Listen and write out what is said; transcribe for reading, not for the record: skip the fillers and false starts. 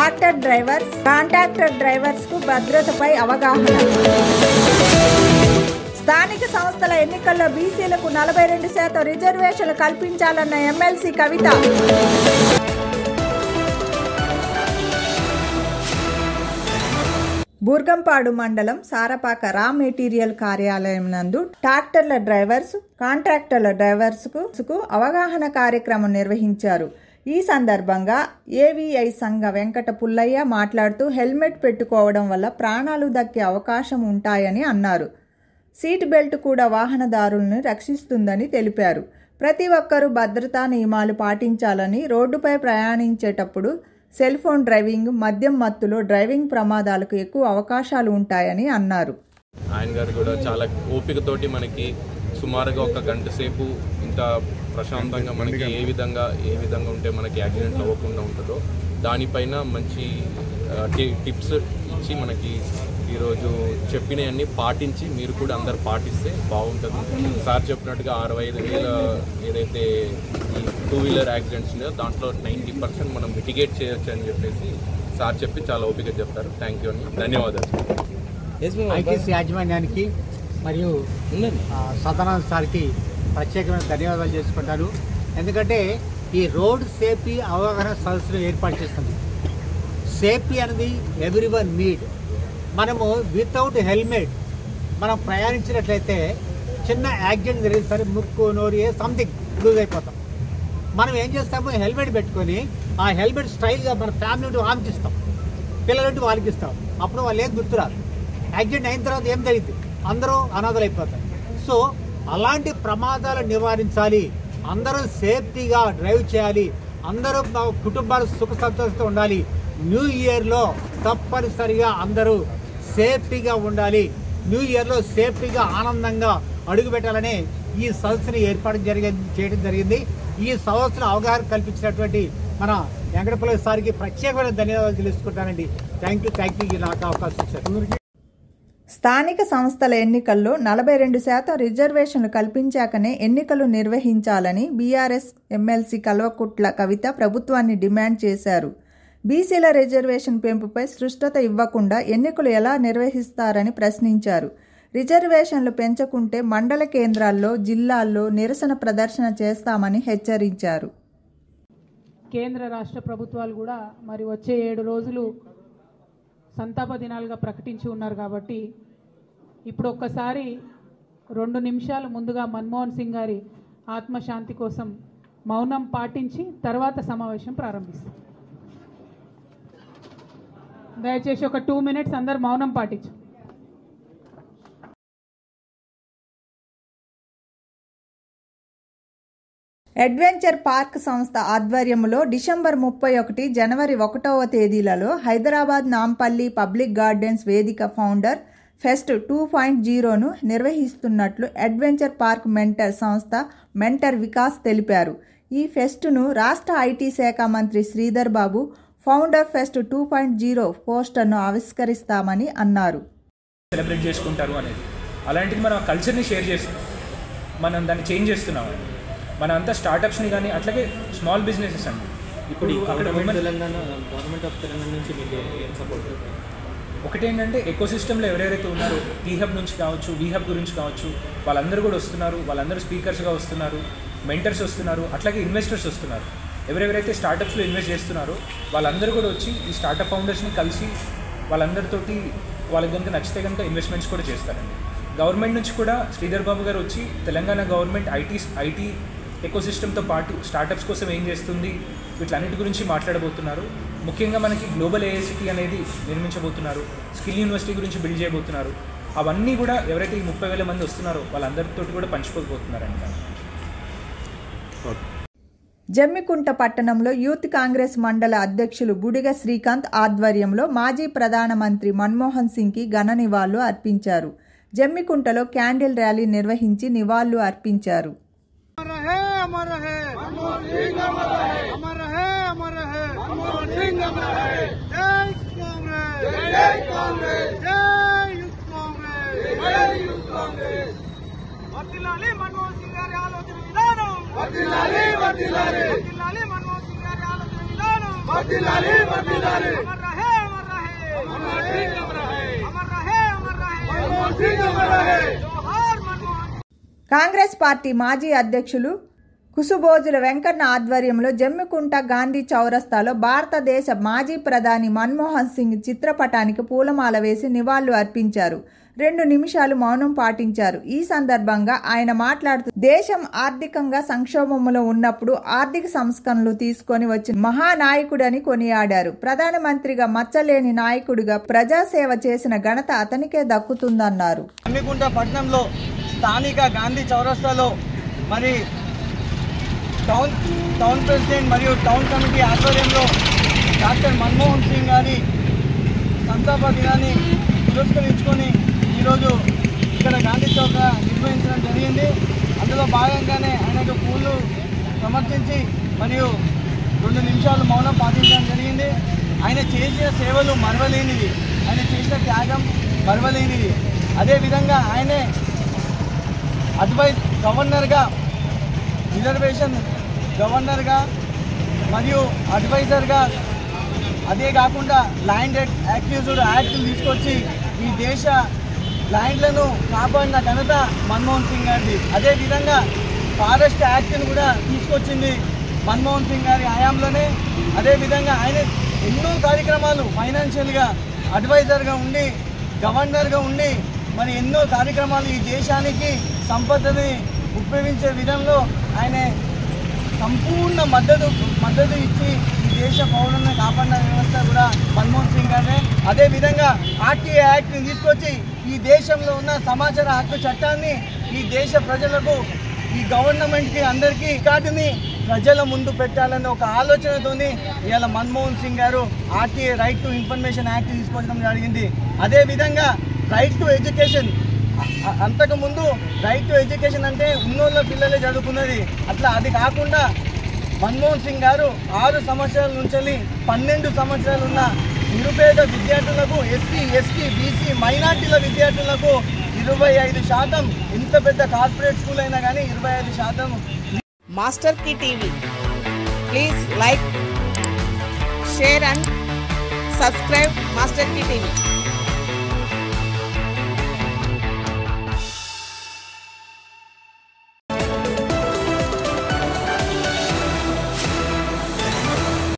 Tractor drivers, contractor drivers కు భద్రతపై అవగాహన. స్థానిక సంస్థల ఎన్నికల్లో బీసీలకు 42% రిజర్వేషన్లు కల్పించాలన్న ఎమ్మెల్సీ కవిత. బూర్గంపాడు మండలం సారపాక రా మెటీరియల్ కార్యాలయం నందు ట్రాక్టర్ల డ్రైవర్స్, కాంట్రాక్టర్ల డ్రైవర్స్ కు అవగాహన కార్యక్రమం నిర్వహించారు. ఈ సందర్భంగా ఏవీఐ సంఘ వెంకట పుల్లయ్య మాట్లాడుతూ హెల్మెట్ పెట్టుకోవడం వల్ల ప్రాణాలు దక్కే అవకాశం ఉంటాయని అన్నారు. సీట్ బెల్ట్ కూడా వాహనదారులను రక్షిస్తుందని తెలిపారు. ప్రతి ఒక్కరూ భద్రతా నియమాలు పాటించాలని, రోడ్డుపై ప్రయాణించేటప్పుడు సెల్ ఫోన్ డ్రైవింగ్, మద్యం మత్తులో డ్రైవింగ్ ప్రమాదాలకు ఎక్కువ అవకాశాలు ఉంటాయని అన్నారు. ఆయన గారు కూడా చాలా ఓపికతోటి మనకి సుమారుగా 1 గంట సేపు ఇంత ప్రశాంతంగా మనకి ఏ విధంగా ఉంటే మనకి యాక్సిడెంట్లు అవ్వకుండా ఉంటుందో దానిపైన మంచి టిప్స్ ఇచ్చి మనకి ఈరోజు చెప్పినవన్నీ పాటించి మీరు కూడా అందరు పాటిస్తే బాగుంటుంది. సార్ చెప్పినట్టుగా 65,000 ఏదైతే ఈ 2 వీలర్ యాక్సిడెంట్స్ ఉన్నాయో దాంట్లో 90% మనం మిటిగేట్ చేయొచ్చు అని చెప్పేసి సార్ చెప్పి చాలా ఓపిక చెప్తారు. థ్యాంక్ యూ అండి, ధన్యవాదాలు. ఐటీసీ యాజమాన్యానికి మరియు సదానంద్ సార్కి ప్రత్యేకమైన ధన్యవాదాలు చేసుకుంటారు. ఎందుకంటే ఈ రోడ్ సేఫ్టీ అవగాహన సదస్సును ఏర్పాటు చేస్తుంది. సేఫ్టీ అనేది ఎవ్రీవన్ నీడ్. మనము వితౌట్ హెల్మెట్ మనం ప్రయాణించినట్లయితే చిన్న యాక్సిడెంట్ జరిగింది, సరే ముక్కు, నోరు సంథింగ్ లూజ్ అయిపోతాం. మనం ఏం చేస్తాము, హెల్మెట్ పెట్టుకొని ఆ హెల్మెట్ స్టైల్గా మన ఫ్యామిలీ ఆంకిస్తాం, పిల్లలంటూ వాళ్ళకి ఇస్తాం. అప్పుడు వాళ్ళు ఏం గుర్తురారు. యాక్సిడెంట్ అయిన తర్వాత ఏం జరిగింది, అందరూ అనాథలు అయిపోతారు. సో అలాంటి ప్రమాదాలు నివారించాలి, అందరూ సేఫ్టీగా డ్రైవ్ చేయాలి, అందరూ కుటుంబాలు సుఖ సంతోషంతో ఉండాలి. న్యూ ఇయర్లో తప్పనిసరిగా అందరూ సేఫ్టీగా ఉండాలి. న్యూ ఇయర్లో సేఫ్టీగా ఆనందంగా అడుగు పెట్టాలని ఈ సదస్సుని ఏర్పాటు చేయడం జరిగింది. ఈ సదస్సును అవగాహన కల్పించినటువంటి మన వెంకటపుల్లయ్య సార్కి ప్రత్యేకమైన ధన్యవాదాలు తెలుసుకుంటానండి. థ్యాంక్ యూ నాకు అవకాశం ఇచ్చారు. స్థానిక సంస్థల ఎన్నికల్లో 42% రిజర్వేషన్లు కల్పించాకనే ఎన్నికలు నిర్వహించాలని బీఆర్ఎస్ ఎమ్మెల్సీ కల్వకుట్ల కవిత ప్రభుత్వాన్ని డిమాండ్ చేశారు. బీసీల రిజర్వేషన్ పెంపుపై స్పష్టత ఇవ్వకుండా ఎన్నికలు ఎలా నిర్వహిస్తారని ప్రశ్నించారు. రిజర్వేషన్లు పెంచకుంటే మండల కేంద్రాల్లో, జిల్లాల్లో నిరసన ప్రదర్శన చేస్తామని హెచ్చరించారు. కేంద్ర రాష్ట్ర ప్రభుత్వాలు కూడా మరి వచ్చే 7 రోజులు సంతాప దినాలుగా ప్రకటించి ఉన్నారు. కాబట్టి ఇప్పుడు ఒక్కసారి 2 నిమిషాలు ముందుగా మన్మోహన్ సింగ్ గారి ఆత్మశాంతి కోసం మౌనం పాటించి తర్వాత సమావేశం ప్రారంభిస్తాం. దయచేసి ఒక 2 minutes అందరు మౌనం పాటించు. అడ్వెంచర్ పార్క్ సంస్థ ఆధ్వర్యంలో డిసెంబర్ 31, జనవరి 1వ తేదీలలో హైదరాబాద్ నాంపల్లి పబ్లిక్ గార్డెన్స్ వేదిక ఫౌండర్ ఫెస్ట్ 2.0ను నిర్వహిస్తున్నట్లు అడ్వెంచర్ పార్క్ మెంటర్ సంస్థ మెంటర్ వికాస్ తెలిపారు. ఈ ఫెస్టును రాష్ట్ర ఐటీ శాఖ మంత్రి శ్రీధర్ బాబు ఫౌండర్ ఫెస్ట్ 2.0 పోస్టర్ను ఆవిష్కరిస్తామని అన్నారు. సెలబ్రేట్ చేసుకుంటారు అనేది అలాంటిది మనం కల్చర్ని షేర్ చేస్తున్నాం, మనం దాన్ని చేంజ్ చేస్తున్నాం. మన అంతా స్టార్టప్స్ని కానీ అట్లాగే స్మాల్ బిజినెసెస్ అండి. ఇప్పుడు గవర్నమెంట్ ఆఫ్ తెలంగాణ నుంచి మీకు సపోర్ట్ ఒకటేంటంటే ఎకోసిస్టంలో ఎవరెవరైతే ఉన్నారో టీ హబ్ నుంచి కావచ్చు, వీ హబ్ గురించి కావచ్చు, వాళ్ళందరూ కూడా వస్తున్నారు. వాళ్ళందరూ స్పీకర్స్గా వస్తున్నారు, మెంటర్స్ వస్తున్నారు, అట్లాగే ఇన్వెస్టర్స్ వస్తున్నారు. ఎవరెవరైతే స్టార్టప్స్లో ఇన్వెస్ట్ చేస్తున్నారో వాళ్ళందరూ కూడా వచ్చి ఈ స్టార్టప్ ఫౌండర్స్ని కలిసి వాళ్ళందరితోటి వాళ్ళకి కనుక నచ్చితే కనుక ఇన్వెస్ట్మెంట్స్ కూడా చేస్తారండి. గవర్నమెంట్ నుంచి కూడా శ్రీధర్ బాబు గారు వచ్చి తెలంగాణ గవర్నమెంట్ ఐటీ ఎకోసిస్టమ్తో పాటు స్టార్టప్స్ కోసం ఏం చేస్తుంది వీటన్నిటి గురించి మాట్లాడబోతున్నారు. ముఖ్యంగా మనకి గ్లోబల్ ఏఐసిటీ అనేది నిర్మించబోతున్నారు, స్కిల్ యూనివర్సిటీ గురించి బిల్డ్ చేయబోతున్నారు. అవన్నీ కూడా ఎవరైతే ఈ 30,000 మంది వస్తున్నారో వాళ్ళందరితో కూడా పంచుకోబోతున్నారంట. జమ్మికుంట పట్టణంలో యూత్ కాంగ్రెస్ మండల అధ్యక్షులు బుడిగ శ్రీకాంత్ ఆధ్వర్యంలో మాజీ ప్రధానమంత్రి మన్మోహన్ సింగ్కి ఘన నివాళులు అర్పించారు. జమ్మికుంటలో క్యాండిల్ ర్యాలీ నిర్వహించి నివాళులు అర్పించారు. కాంగ్రెస్ పార్టీ మాజీ అధ్యక్షులు కుసుబోజుల వెంకన్న ఆధ్వర్యంలో జమ్మికుంట గాంధీ చౌరస్తాలో భారతదేశ మాజీ ప్రధాని మన్మోహన్ సింగ్ చిత్రపటానికి పూలమాల వేసి నివాళులు అర్పించారు. 2 నిమిషాలు మౌనం పాటించారు. ఈ సందర్భంగా ఆయన మాట్లాడుతూ దేశం ఆర్థికంగా సంక్షోభంలో ఉన్నప్పుడు ఆర్థిక సంస్కరణలు తీసుకొని వచ్చిన మహానాయకుడని కొనియాడారు. ప్రధానమంత్రిగా మచ్చలేని నాయకుడిగా ప్రజాసేవ చేసిన ఘనత అతనికే దక్కుతుందన్నారు. జమ్మికుంట పట్టణంలో స్థానిక గాంధీ చౌరస్తాలో మరి టౌన్ ప్రెసిడెంట్ మరియు టౌన్ కమిటీ ఆధ్వర్యంలో డాక్టర్ మన్మోహన్ సింగ్ గారి సంతాప దినాన్ని పురస్కరించుకొని ఈరోజు ఇక్కడ గాంధీ చౌక నిర్వహించడం జరిగింది. అందులో భాగంగానే ఆయనకు పూలు సమర్పించి మరియు 2 నిమిషాలు మౌనం పాటించడం జరిగింది. ఆయన చేసిన సేవలు మరవలేనివి, ఆయన చేసిన త్యాగం మరవలేనివి. అదేవిధంగా ఆయనే గవర్నర్గా రిజర్వేషన్ గవర్నర్గా మరియు అడ్వైజర్గా, అదే కాకుండా ల్యాండ్ యాక్యూజ్డ్ యాక్ట్ని తీసుకొచ్చి ఈ దేశ ల్యాండ్లను కాపాడిన ఘనత మన్మోహన్ సింగ్ గారిది. అదేవిధంగా ఫారెస్ట్ యాక్ట్ని కూడా తీసుకొచ్చింది మన్మోహన్ సింగ్ గారి హయాంలోనే. అదేవిధంగా ఆయన ఎన్నో కార్యక్రమాలు ఫైనాన్షియల్గా అడ్వైజర్గా ఉండి గవర్నర్గా ఉండి మరి ఎన్నో కార్యక్రమాలు ఈ దేశానికి సంపదని ఉపయోగించే విధంలో ఆయన సంపూర్ణ మద్దతు ఇచ్చి ఈ దేశ పౌరులను కాపాడిన వ్యవస్థ కూడా మన్మోహన్ సింగ్ గారే. అదేవిధంగా ఆర్టీఐ యాక్ట్ని తీసుకొచ్చి ఈ దేశంలో ఉన్న సమాచార హక్కు చట్టాన్ని ఈ దేశ ప్రజలకు, ఈ గవర్నమెంట్కి అందరికీ రికార్డుని ప్రజల ముందు పెట్టాలనే ఒక ఆలోచనతోని ఇవాళ Manmohan Singh garu RTI right to information act తీసుకొచ్చడం జరిగింది. అదేవిధంగా రైట్ టు ఎడ్యుకేషన్, అంతకుముందు రైట్ టు ఎడ్యుకేషన్ అంటే ఉన్నోళ్ళ పిల్లలే చదువుకున్నది. అట్లా అది కాకుండా మన్మోహన్ సింగ్ గారు 6 సంవత్సరాల నుంచి 12 సంవత్సరాలు ఉన్న నిరుపేద విద్యార్థులకు, ఎస్సీ, ఎస్టీ, బీసీ, మైనార్టీల విద్యార్థులకు 25%, ఎంత పెద్ద కార్పొరేట్ స్కూల్ అయినా కానీ 25%. Master key TV, please like, share and subscribe master key TV.